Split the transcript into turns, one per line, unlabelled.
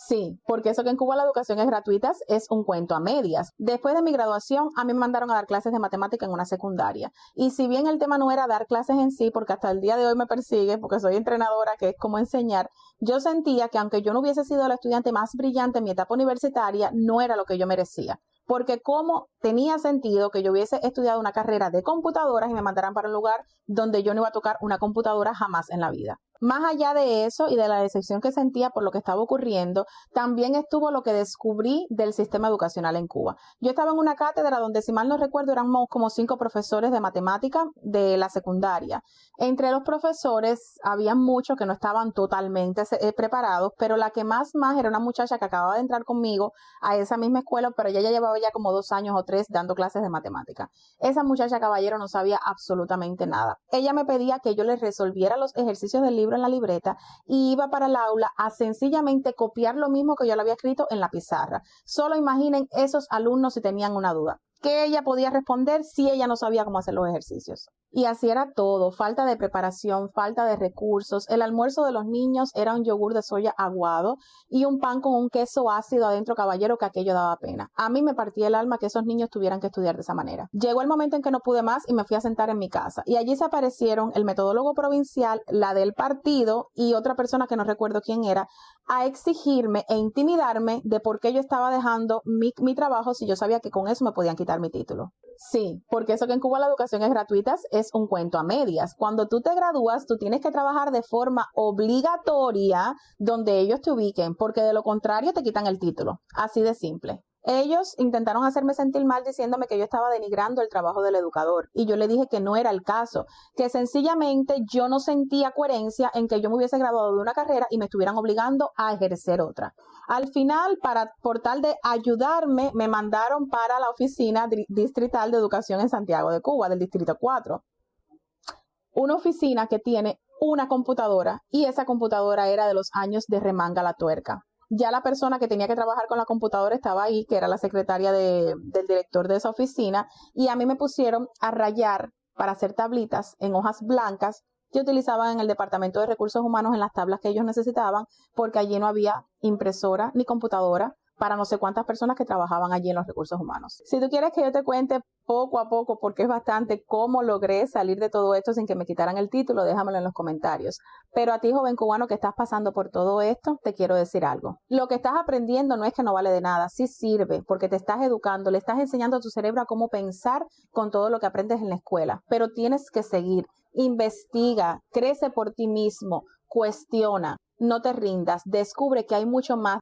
Sí, porque eso que en Cuba la educación es gratuita es un cuento a medias. Después de mi graduación, a mí me mandaron a dar clases de matemática en una secundaria. Y si bien el tema no era dar clases en sí, porque hasta el día de hoy me persigue, porque soy entrenadora, que es como enseñar, yo sentía que aunque yo no hubiese sido la estudiante más brillante en mi etapa universitaria, no era lo que yo merecía. Porque como tenía sentido que yo hubiese estudiado una carrera de computadoras y me mandaran para un lugar donde yo no iba a tocar una computadora jamás en la vida. Más allá de eso y de la decepción que sentía por lo que estaba ocurriendo, también estuvo lo que descubrí del sistema educacional en Cuba. Yo estaba en una cátedra donde, si mal no recuerdo, éramos como 5 profesores de matemática de la secundaria. Entre los profesores había muchos que no estaban totalmente preparados, pero la que más era una muchacha que acababa de entrar conmigo a esa misma escuela, pero ella ya llevaba ya como 2 años o 3 dando clases de matemática. Esa muchacha, caballero, no sabía absolutamente nada. Ella me pedía que yo le resolviera los ejercicios del libro en la libreta y iba para el aula a sencillamente copiar lo mismo que yo le había escrito en la pizarra. Solo imaginen esos alumnos si tenían una duda. ¿Qué ella podía responder si ella no sabía cómo hacer los ejercicios? Y así era todo, falta de preparación, falta de recursos. El almuerzo de los niños era un yogur de soya aguado y un pan con un queso ácido adentro, caballero, que aquello daba pena. A mí me partía el alma que esos niños tuvieran que estudiar de esa manera. Llegó el momento en que no pude más y me fui a sentar en mi casa. Y allí se aparecieron el metodólogo provincial, la del partido y otra persona que no recuerdo quién era, a exigirme e intimidarme de por qué yo estaba dejando mi trabajo si yo sabía que con eso me podían quitar mi título. Sí, porque eso que en Cuba la educación es gratuita es un cuento a medias. Cuando tú te gradúas, tú tienes que trabajar de forma obligatoria donde ellos te ubiquen, porque de lo contrario te quitan el título. Así de simple. Ellos intentaron hacerme sentir mal diciéndome que yo estaba denigrando el trabajo del educador y yo le dije que no era el caso, que sencillamente yo no sentía coherencia en que yo me hubiese graduado de una carrera y me estuvieran obligando a ejercer otra. Al final, por tal de ayudarme, me mandaron para la oficina distrital de educación en Santiago de Cuba, del distrito 4. Una oficina que tiene una computadora y esa computadora era de los años de remanga la tuerca. Ya la persona que tenía que trabajar con la computadora estaba ahí, que era la secretaria del director de esa oficina, y a mí me pusieron a rayar para hacer tablitas en hojas blancas que utilizaban en el Departamento de Recursos Humanos en las tablas que ellos necesitaban, porque allí no había impresora ni computadora para no sé cuántas personas que trabajaban allí en los recursos humanos. Si tú quieres que yo te cuente poco a poco, porque es bastante, cómo logré salir de todo esto sin que me quitaran el título, déjamelo en los comentarios. Pero a ti, joven cubano, que estás pasando por todo esto, te quiero decir algo. Lo que estás aprendiendo no es que no vale de nada, sí sirve, porque te estás educando, le estás enseñando a tu cerebro a cómo pensar con todo lo que aprendes en la escuela. Pero tienes que seguir, investiga, crece por ti mismo, cuestiona, no te rindas, descubre que hay mucho más